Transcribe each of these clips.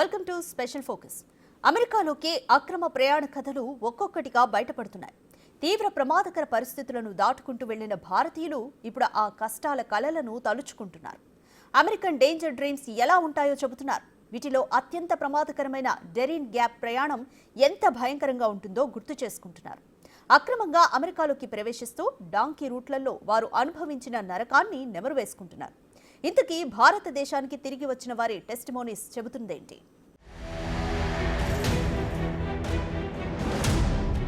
Welcome to special focus. అమెరికాలోకి అక్రమ ప్రయాణ కథలు ఒక్కొక్కటిగా బయటపడుతున్నాయి. తీవ్ర ప్రమాదకర పరిస్థితులను దాటుకుంటూ వెళ్లిన భారతీయులు ఇప్పుడు ఆ కష్టాల కలలను తలుచుకుంటున్నారు. అమెరికన్ డేంజర్ డ్రీమ్స్ ఎలా ఉంటాయో చెబుతున్నారు. వీటిలో అత్యంత ప్రమాదకరమైన డెరిన్ గ్యాప్ ప్రయాణం ఎంత భయంకరంగా ఉంటుందో గుర్తు చేసుకుంటున్నారు. అక్రమంగా అమెరికాలోకి ప్రవేశిస్తూ డాంకీ రూట్లలో వారు అనుభవించిన నరకాన్ని నెమరు వేసుకుంటున్నారు. ఇంతకీ భారతదేశానికి తిరిగి వచ్చిన వారి టెస్టిమోనీస్ చెబుతుందేంటి?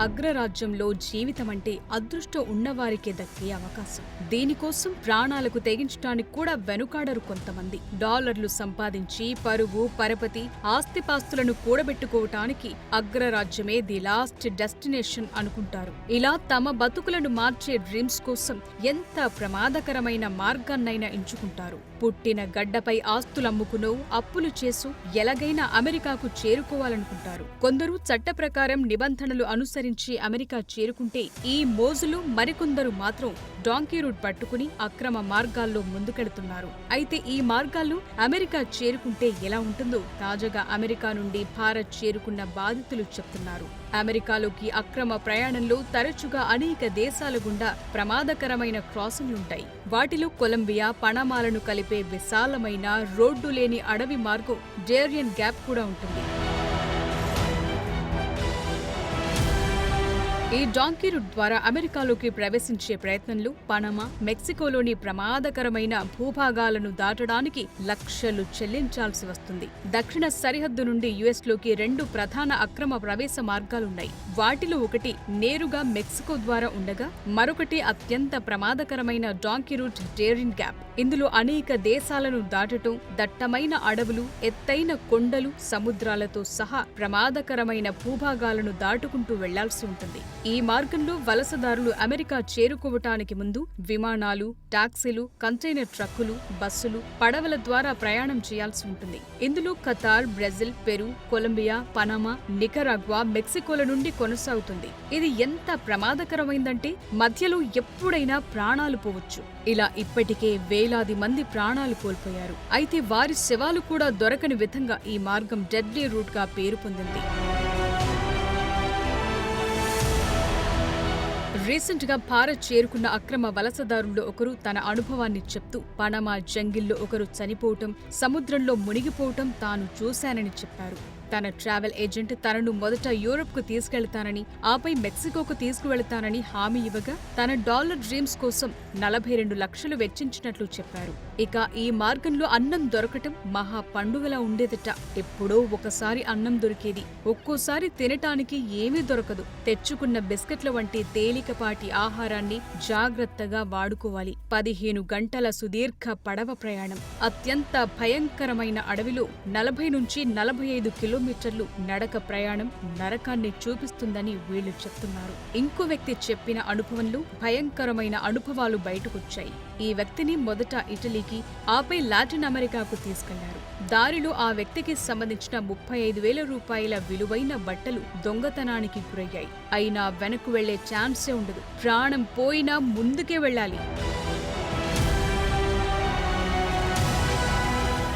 అగ్రరాజ్యంలో జీవితం అంటే అదృష్టం ఉన్నవారికే దక్కే అవకాశం. దీనికోసం ప్రాణాలకు తెగించడానికి కూడా వెనుకాడరు కొంతమంది. డాలర్లు సంపాదించి పరువు పరపతి ఆస్తిపాస్తులను కూడబెట్టుకోవటానికి అగ్రరాజ్యమే ది లాస్ట్ డెస్టినేషన్ అనుకుంటారు. ఇలా తమ బతుకులను మార్చే డ్రీమ్స్ కోసం ఎంత ప్రమాదకరమైన మార్గాన్నైనా ఎంచుకుంటారు. పుట్టిన గడ్డపై ఆస్తులమ్ముకునో అప్పులు చేసు ఎలాగైనా అమెరికాకు చేరుకోవాలనుకుంటారు. కొందరు చట్ట ప్రకారం నిబంధనలు అనుసరించి అమెరికా చేరుకుంటే ఈ మోజులు, మరికొందరు మాత్రం డాంకీ రూట్ పట్టుకుని అక్రమ మార్గాల్లో ముందుకెడుతున్నారు. అయితే ఈ మార్గాల్లో అమెరికా చేరుకుంటే ఎలా ఉంటుందో తాజాగా అమెరికా నుండి భారత్ చేరుకున్న బాధితులు చెప్తున్నారు. అమెరికాలోకి అక్రమ ప్రయాణంలో తరచుగా అనేక దేశాల గుండా ప్రమాదకరమైన క్రాసింగ్లుంటాయి. వాటిలో కొలంబియా, పనామాలను కలిపే విశాలమైన రోడ్డు లేని అడవి మార్గం డేరియన్ గ్యాప్ కూడా ఉంటుంది. ఈ డాంకీ రూట్ ద్వారా అమెరికాలోకి ప్రవేశించే ప్రయత్నంలో పనామా, మెక్సికోలోని ప్రమాదకరమైన భూభాగాలను దాటడానికి లక్షలు చెల్లించాల్సి వస్తుంది. దక్షిణ సరిహద్దు నుండి యుఎస్లోకి 2 ప్రధాన అక్రమ ప్రవేశ మార్గాలున్నాయి. వాటిలో ఒకటి నేరుగా మెక్సికో ద్వారా ఉండగా మరొకటి అత్యంత ప్రమాదకరమైన డాంకీ రూట్ డేరియన్ గ్యాప్. ఇందులో అనేక దేశాలను దాటటం, దట్టమైన అడవులు, ఎత్తైన కొండలు, సముద్రాలతో సహా ప్రమాదకరమైన భూభాగాలను దాటుకుంటూ వెళ్లాల్సి ఉంటుంది. ఈ మార్గంలో వలసదారులు అమెరికా చేరుకోవటానికి ముందు విమానాలు, టాక్సీలు, కంటైనర్ ట్రక్కులు, బస్సులు, పడవల ద్వారా ప్రయాణం చేయాల్సి ఉంటుంది. ఇందులో Qatar, Brazil, Peru, Colombia, Panama, Nicaragua, మెక్సికోల నుండి కొనసాగుతుంది. ఇది ఎంత ప్రమాదకరమైందంటే మధ్యలో ఎప్పుడైనా ప్రాణాలు పోవచ్చు. ఇలా ఇప్పటికే వేలాది మంది ప్రాణాలు కోల్పోయారు. అయితే వారి శవాలు కూడా దొరకని విధంగా ఈ మార్గం డెడ్లీ రూట్ గా పేరు పొందింది. రీసెంట్ గా భారత్ చేరుకున్న అక్రమ వలసదారుల్లో ఒకరు తన అనుభవాన్ని చెప్తూ పనామా జంగిల్లో ఒకరు చనిపోవటం, సముద్రంలో మునిగిపోవటం తాను చూశానని చెప్పారు. తన ట్రావెల్ ఏజెంట్ తనను మొదట యూరప్ కు తీసుకెళ్తానని, ఆపై మెక్సికోకు తీసుకువెళతానని హామీ ఇవ్వగా తన డాలర్ డ్రీమ్స్ కోసం 42 లక్షలు వెచ్చించినట్లు చెప్పారు. ఇక ఈ మార్గంలో అన్నం దొరకటం మహా పండుగలా ఉండేదట. ఎప్పుడో ఒకసారి అన్నం దొరికేది, ఒక్కోసారి తినటానికి ఏమీ దొరకదు. తెచ్చుకున్న బిస్కెట్ల వంటి తేలికపాటి ఆహారాన్ని జాగ్రత్తగా వాడుకోవాలి. 15 గంటల సుదీర్ఘ పడవ ప్రయాణం, అత్యంత భయంకరమైన అడవిలో 40 నుంచి 45 కిలోమీటర్లు నడక ప్రయాణం నరకాన్ని చూపిస్తుందని వీళ్లు చెప్తున్నారు. ఇంకో వ్యక్తి చెప్పిన అనుభవంలో భయంకరమైన అనుభవాలు బయటకొచ్చాయి. ఈ వ్యక్తిని మొదట ఇటలీకి, ఆపై లాటిన్ అమెరికాకు తీసుకెళ్లారు. దారిలో ఆ వ్యక్తికి సంబంధించిన 35,000 రూపాయల విలువైన బట్టలు దొంగతనానికి గురయ్యాయి. అయినా వెనక్కు వెళ్లే ఛాన్సే ఉండదు. ప్రాణం పోయినా ముందుకే వెళ్లాలి.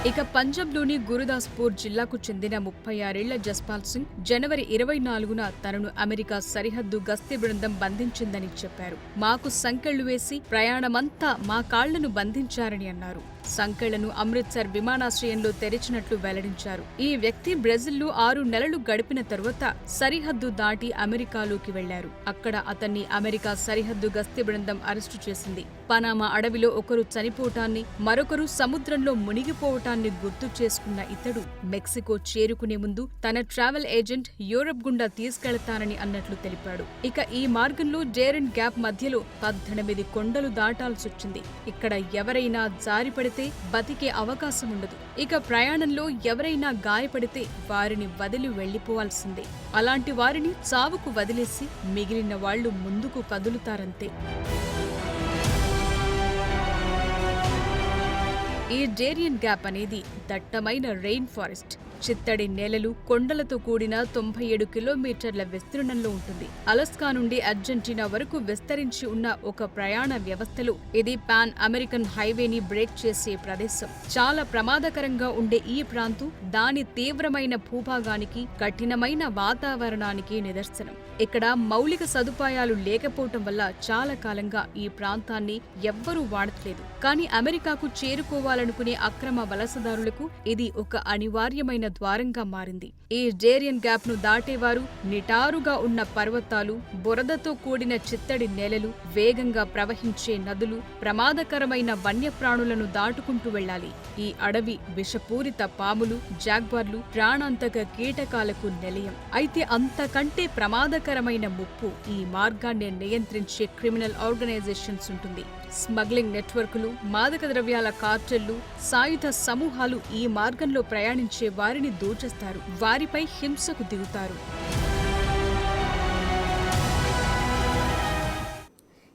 ఇక పంజాబ్లోని గురుదాస్పూర్ జిల్లాకు చెందిన 36 ఏళ్ల జస్పాల్ సింగ్ జనవరి 24న తనను అమెరికా సరిహద్దు గస్తీ బృందం బంధించిందని చెప్పారు. మాకు సంకెళ్లు వేసి ప్రయాణమంతా మా కాళ్లను బంధించారని అన్నారు. సంకెళ్లను అమృత్సర్ విమానాశ్రయంలో తెరిచినట్లు వెల్లడించారు. ఈ వ్యక్తి బ్రెజిల్లో 6 నెలలు గడిపిన తరువాత సరిహద్దు దాటి అమెరికాలోకి వెళ్లారు. అక్కడ అతన్ని అమెరికా సరిహద్దు గస్తీ బృందం అరెస్టు చేసింది. పనామా అడవిలో ఒకరు చనిపోవటాన్ని, మరొకరు సముద్రంలో మునిగిపోవటాన్ని గుర్తు చేసుకున్న ఇతడు మెక్సికో చేరుకునే ముందు తన ట్రావెల్ ఏజెంట్ యూరప్ గుండా తీసుకెళతానని అన్నట్లు తెలిపాడు. ఇక ఈ మార్గంలో డేరియన్ గ్యాప్ మధ్యలో 18 కొండలు దాటాల్సొచ్చింది. ఇక్కడ ఎవరైనా జారిపడితే బతికే అవకాశం ఉండదు. ఇక ప్రయాణంలో ఎవరైనా గాయపడితే వారిని వదిలి వెళ్లిపోవాల్సిందే. అలాంటి వారిని చావుకు వదిలేసి మిగిలిన వాళ్లు ముందుకు కదులుతారంతే. ఈ డేరియన్ గ్యాప్ అనేది దట్టమైన రెయిన్ ఫారెస్ట్. చిత్తడి నేలలు, కొండలతో కూడిన 97 కిలోమీటర్ల విస్తీర్ణంలో ఉంటుంది. అలస్కా నుండి అర్జెంటీనా వరకు విస్తరించి ఉన్న ఒక ప్రయాణ వ్యవస్థలో ఇది పాన్ అమెరికన్ హైవేని బ్రేక్ చేసే ప్రదేశం. చాలా ప్రమాదకరంగా ఉండే ఈ ప్రాంతం దాని తీవ్రమైన భూభాగానికి, కఠినమైన వాతావరణానికి నిదర్శనం. ఇక్కడ మౌలిక సదుపాయాలు లేకపోవటం వల్ల చాలా కాలంగా ఈ ప్రాంతాన్ని ఎవ్వరూ వాడట్లేదు. కానీ అమెరికాకు చేరుకోవాలనుకునే అక్రమ వలసదారులకు ఇది ఒక అనివార్యమైన ద్వారంగా మారింది. ఈ డేరియన్ గ్యాప్ ను దాటేవారు నిటారుగా ఉన్న పర్వతాలు, బురదతో కూడిన చిత్తడి నేలలు, వేగంగా ప్రవహించే నదులు, ప్రమాదకరమైన వన్యప్రాణులను దాటుకుంటూ వెళ్లాలి. ఈ అడవి విషపూరిత పాములు, జాగ్వార్లు, ప్రాణాంతక కీటకాలకు నిలయం. అయితే అంతకంటే ప్రమాదకరమైన ముప్పు ఈ మార్గాన్ని నియంత్రించే క్రిమినల్ ఆర్గనైజేషన్స్ ఉంటుంది. స్మగ్లింగ్ నెట్వర్కులు, మాదక ద్రవ్యాల కార్టెళ్లు, సాయుధ సమూహాలు ఈ మార్గంలో ప్రయాణించే వారిని దోచేస్తారు, వారిపై హింసకు దిగుతారు.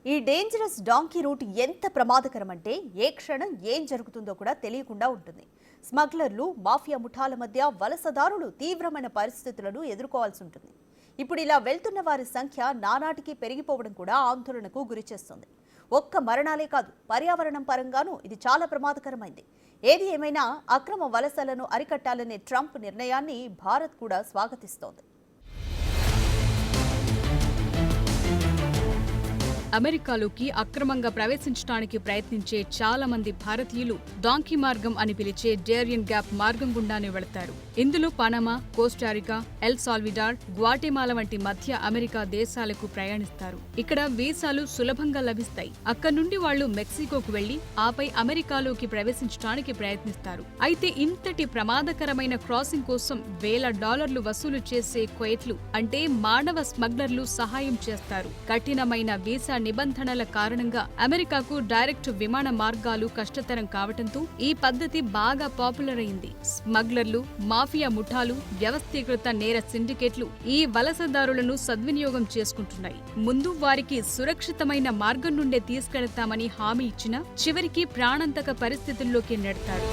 ఈ డేంజరస్ డాంకీ రూట్ ఎంత ప్రమాదకరమంటే ఏ క్షణం ఏం జరుగుతుందో కూడా తెలియకుండా ఉంటుంది. స్మగ్లర్లు, మాఫియా ముఠాల మధ్య వలసదారులు తీవ్రమైన పరిస్థితులను ఎదుర్కోవాల్సి ఉంటుంది. ఇప్పుడు ఇలా వెళ్తున్న వారి సంఖ్య నానాటికి పెరిగిపోవడం కూడా ఆందోళనకు గురిచేస్తుంది. ఒక్క మరణాలే కాదు, పర్యావరణం పరంగానూ ఇది చాలా ప్రమాదకరమైంది. ఏది ఏమైనా అక్రమ వలసలను అరికట్టాలనే ట్రంప్ నిర్ణయాన్ని భారత్ కూడా స్వాగతిస్తోంది. అమెరికాలోకి అక్రమంగా ప్రవేశించడానికి ప్రయత్నించే చాలా మంది భారతీయులు డాంకీ మార్గం అని పిలిచే డేరియన్ గ్యాప్ మార్గం గుండానే వెళతారు. ఇందులో Panama, Costa Rica, L Salvador, Guatemala వంటి మధ్య అమెరికా దేశాలకు ప్రయాణిస్తారు. ఇక్కడ వీసాలు సులభంగా లభిస్తాయి. అక్కడి నుండి వాళ్లు మెక్సికోకు వెళ్లి ఆపై అమెరికాలోకి ప్రవేశించడానికి ప్రయత్నిస్తారు. అయితే ఇంతటి ప్రమాదకరమైన క్రాసింగ్ కోసం $1,000 వసూలు చేసే క్వైట్లు అంటే మానవ స్మగ్లర్లు సహాయం చేస్తారు. కఠినమైన వీసా నిబంధనల కారణంగా అమెరికాకు డైరెక్ట్ విమాన మార్గాలు కష్టతరం కావటంతో ఈ పద్ధతి బాగా పాపులర్ అయింది. స్మగ్లర్లు, మాఫియా ముఠాలు, వ్యవస్థీకృత నేర సిండికేట్లు ఈ వలసదారులను సద్వినియోగం చేసుకుంటున్నాయి. ముందు వారికి సురక్షితమైన మార్గం నుండే తీసుకెళ్తామని హామీ ఇచ్చినా చివరికి ప్రాణాంతక పరిస్థితుల్లోకి నెడతారు.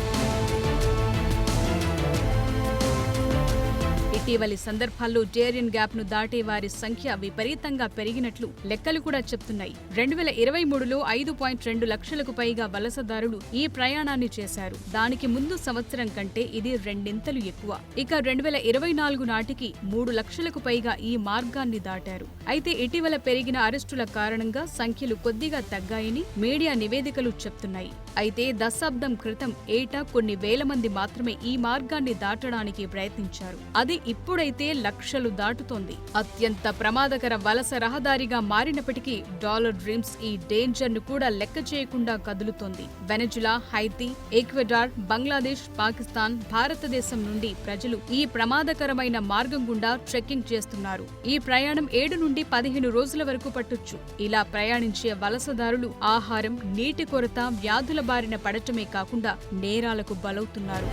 ఇటీవలి సందర్భాల్లో డేరియన్ గ్యాప్ ను దాటే వారి సంఖ్య విపరీతంగా పెరిగినట్లు లెక్కలు కూడా చెప్తున్నాయి. 2023లో 5.2 లక్షలకు పైగా వలసదారులు ఈ ప్రయాణాన్ని చేశారు. దానికి ముందు సంవత్సరం కంటే ఇది రెండింతలు ఎక్కువ. ఇక 2024 నాటికి 3 లక్షలకు పైగా ఈ మార్గాన్ని దాటారు. అయితే ఇటీవల పెరిగిన అరెస్టుల కారణంగా సంఖ్యలు కొద్దిగా తగ్గాయని మీడియా నివేదికలు చెప్తున్నాయి. అయితే దశాబ్దం క్రితం ఏటా కొన్ని వేల మంది మాత్రమే ఈ మార్గాన్ని దాటడానికి ప్రయత్నించారు. అది ఇప్పుడైతే లక్షలు దాటుతోంది. అత్యంత ప్రమాదకర వలస రహదారిగా మారినప్పటికీ డాలర్ డ్రీమ్స్ ఈ డేంజర్ ను కూడా లెక్క చేయకుండా కదులుతోంది. వెనజులా, హైతీ, ఈక్వెడార్, బంగ్లాదేశ్, పాకిస్తాన్, భారతదేశం నుండి ప్రజలు ఈ ప్రమాదకరమైన మార్గం గుండా ట్రెక్కింగ్ చేస్తున్నారు. ఈ ప్రయాణం 7 నుండి 15 రోజుల వరకు పట్టొచ్చు. ఇలా ప్రయాణించే వలసదారులు ఆహారం, నీటి కొరత, వ్యాధుల బారిన పడటమే కాకుండా నేరాలకు బలవుతున్నారు.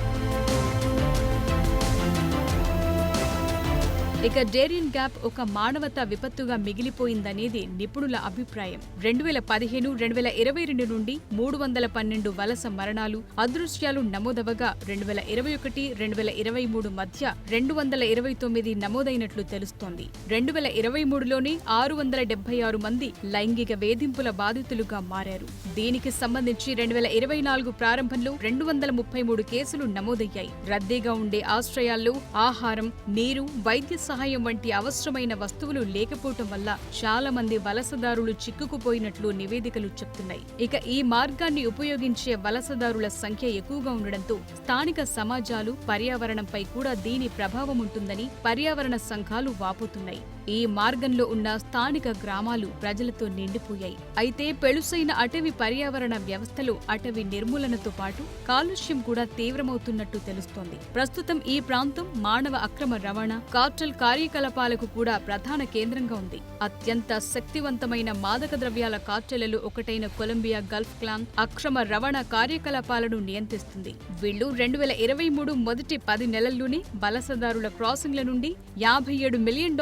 ఇక డేరియన్ గ్యాప్ ఒక మానవతా విపత్తుగా మిగిలిపోయిందనేది నిపుణుల అభిప్రాయం. 2015, 2022 నుండి 312 వలస మరణాలు, అదృశ్యాలు నమోదవగా 2021, 2023 మధ్య 229 నమోదైనట్లు తెలుస్తోంది. 2023లోనే 676 మంది లైంగిక వేధింపుల బాధితులుగా మారారు. దీనికి సంబంధించి 2024 ప్రారంభంలో 233 కేసులు నమోదయ్యాయి. రద్దీగా ఉండే ఆశ్రయాల్లో ఆహారం, నీరు, వైద్య సహాయం వంటి అవసరమైన వస్తువులు లేకపోవటం వల్ల చాలా మంది వలసదారులు చిక్కుకుపోయినట్లు నివేదికలు చెప్తున్నాయి. ఇక ఈ మార్గాన్ని ఉపయోగించే వలసదారుల సంఖ్య ఎక్కువగా ఉండడంతో స్థానిక సమాజాలు, పర్యావరణంపై కూడా దీని ప్రభావం ఉంటుందని పర్యావరణ సంఘాలు వాపోతున్నాయి. ఈ మార్గంలో ఉన్న స్థానిక గ్రామాలు ప్రజలతో నిండిపోయాయి. అయితే పెళుసైన అటవీ పర్యావరణ వ్యవస్థలో అటవీ నిర్మూలనతో పాటు కాలుష్యం కూడా తీవ్రమవుతున్నట్టు తెలుస్తోంది. ప్రస్తుతం ఈ ప్రాంతం మానవ అక్రమ రవాణా, కార్టెల్ కార్యకలాపాలకు కూడా ప్రధాన కేంద్రంగా ఉంది. అత్యంత శక్తివంతమైన మాదక ద్రవ్యాల కార్టెళ్లలో ఒకటైన కొలంబియా గల్ఫ్ క్లాన్ అక్రమ రవాణా కార్యకలాపాలను నియంత్రిస్తుంది. వీళ్లు 2023 మొదటి 10 నెలల్లోనే వలసదారుల క్రాసింగ్ల నుండి $57 మిలియన్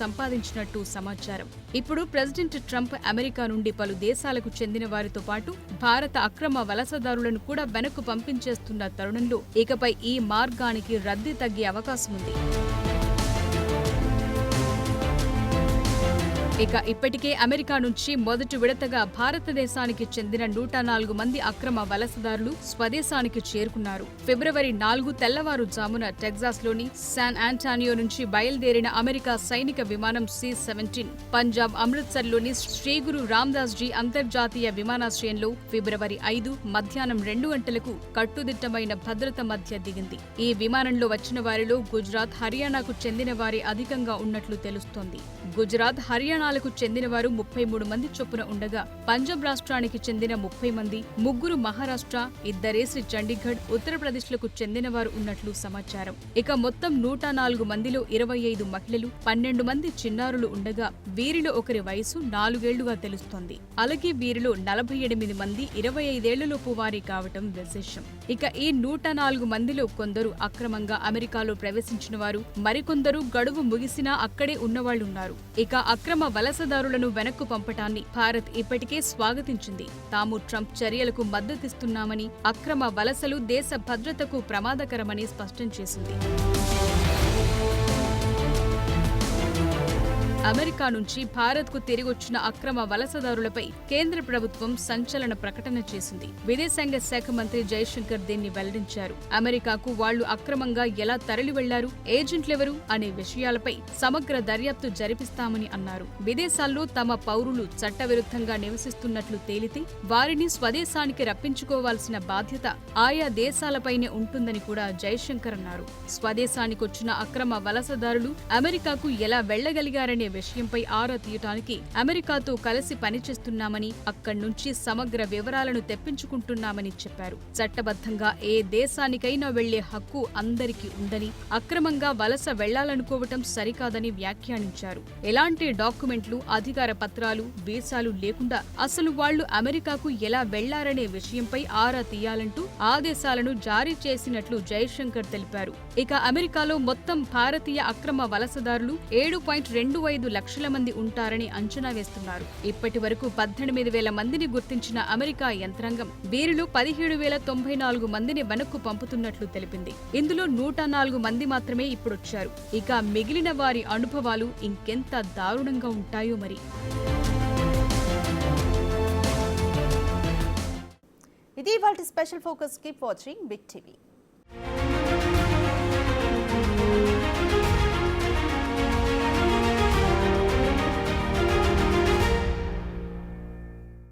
సంపాదించినట్టు సమాచారం. ఇప్పుడు ప్రెసిడెంట్ ట్రంప్ అమెరికా నుండి పలు దేశాలకు చెందిన వారితో పాటు భారత అక్రమ వలసదారులను కూడా వెనక్కు పంపించేస్తున్న తరుణంలో ఇకపై ఈ మార్గానికి రద్దీ తగ్గే అవకాశం ఉంది. ఇక ఇప్పటికే అమెరికా నుంచి మొదటి విడతగా భారతదేశానికి చెందిన 104 మంది అక్రమ వలసదారులు స్వదేశానికి చేరుకున్నారు. ఫిబ్రవరి 4 తెల్లవారుజామున టెక్సాస్లోని శాన్ ఆంటానియో నుంచి బయలుదేరిన అమెరికా సైనిక విమానం C-17 పంజాబ్ అమృత్సర్లోని శ్రీ గురు రామదాస్ జీ అంతర్జాతీయ విమానాశ్రయంలో ఫిబ్రవరి 5 మధ్యాహ్నం 2 గంటలకు కట్టుదిట్టమైన భద్రత మధ్య దిగింది. ఈ విమానంలో వచ్చిన వారిలో గుజరాత్, హర్యానాకు చెందిన వారి అధికంగా ఉన్నట్లు తెలుస్తోంది. గుజరాత్, హర్యానాలకు చెందిన వారు 33 మంది చొప్పున ఉండగా పంజాబ్ రాష్ట్రానికి చెందిన 30 మంది, 3 మహారాష్ట్ర, 2 చండీగఢ్, ఉత్తరప్రదేశ్లకు చెందిన వారు ఉన్నట్లు సమాచారం. ఇక మొత్తం 104 మందిలో 25 మహిళలు, 12 మంది చిన్నారులు ఉండగా వీరిలో ఒకరి వయసు 4 ఏళ్లుగా తెలుస్తోంది. అలాగే వీరిలో 48 మంది 25 ఏళ్లలోపు వారి కావటం విశేషం. ఇక ఈ 104 మందిలో కొందరు అక్రమంగా అమెరికాలో ప్రవేశించిన వారు, మరికొందరు గడువు ముగిసినా అక్కడే ఉన్నవాళ్లున్నారు. ఇక అక్రమ వలసదారులను వెనక్కు పంపటాన్ని భారత్ ఇప్పటికే స్వాగతించింది. తాము ట్రంప్ చర్యలకు మద్దతిస్తున్నామని, అక్రమ వలసలు దేశ భద్రతకు ప్రమాదకరమని స్పష్టం చేసింది. అమెరికా నుంచి భారత్కు తిరిగొచ్చిన అక్రమ వలసదారులపై కేంద్ర ప్రభుత్వం సంచలన ప్రకటన చేసింది. విదేశాంగ శాఖ మంత్రి జైశంకర్ దీన్ని వెల్లడించారు. అమెరికాకు వాళ్లు అక్రమంగా ఎలా తరలి వెళ్లారు, ఏజెంట్లెవరు అనే విషయాలపై సమగ్ర దర్యాప్తు జరిపిస్తామని అన్నారు. విదేశాల్లో తమ పౌరులు చట్టవిరుద్ధంగా నివసిస్తున్నట్లు తేలితే వారిని స్వదేశానికి రప్పించుకోవాల్సిన బాధ్యత ఆయా దేశాలపైనే ఉంటుందని కూడా జైశంకర్ అన్నారు. స్వదేశానికొచ్చిన అక్రమ వలసదారులు అమెరికాకు ఎలా వెళ్లగలిగారనే విషయంపై ఆరా తీయటానికి అమెరికాతో కలిసి పనిచేస్తున్నామని, అక్కడి నుంచి సమగ్ర వివరాలను తెప్పించుకుంటున్నామని చెప్పారు. చట్టబద్ధంగా ఏ దేశానికైనా వెళ్లే హక్కు అందరికీ ఉందని, అక్రమంగా వలస వెళ్లాలనుకోవటం సరికాదని వ్యాఖ్యానించారు. ఎలాంటి డాక్యుమెంట్లు, అధికార పత్రాలు, వీసాలు లేకుండా అసలు వాళ్లు అమెరికాకు ఎలా వెళ్లారనే విషయంపై ఆరా తీయాలంటూ ఆదేశాలను జారీ చేసినట్లు జైశంకర్ తెలిపారు. ఇక అమెరికాలో మొత్తం భారతీయ అక్రమ వలసదారులు 7.25 లక్షల మంది ఉంటారని అంచనా వేస్తున్నారు. ఇప్పటి వరకు 18,000 మందిని గుర్తించిన అమెరికా యంత్రాంగం వీరిలో 17,094 మందిని వెనక్కు పంపుతున్నట్లు తెలిపింది. ఇందులో 104 మంది మాత్రమే ఇప్పుడొచ్చారు. ఇక మిగిలిన వారి అనుభవాలు ఇంకెంత దారుణంగా ఉంటాయో మరి. ఇది ఇవాల్టి special focus. Keep watching big TV.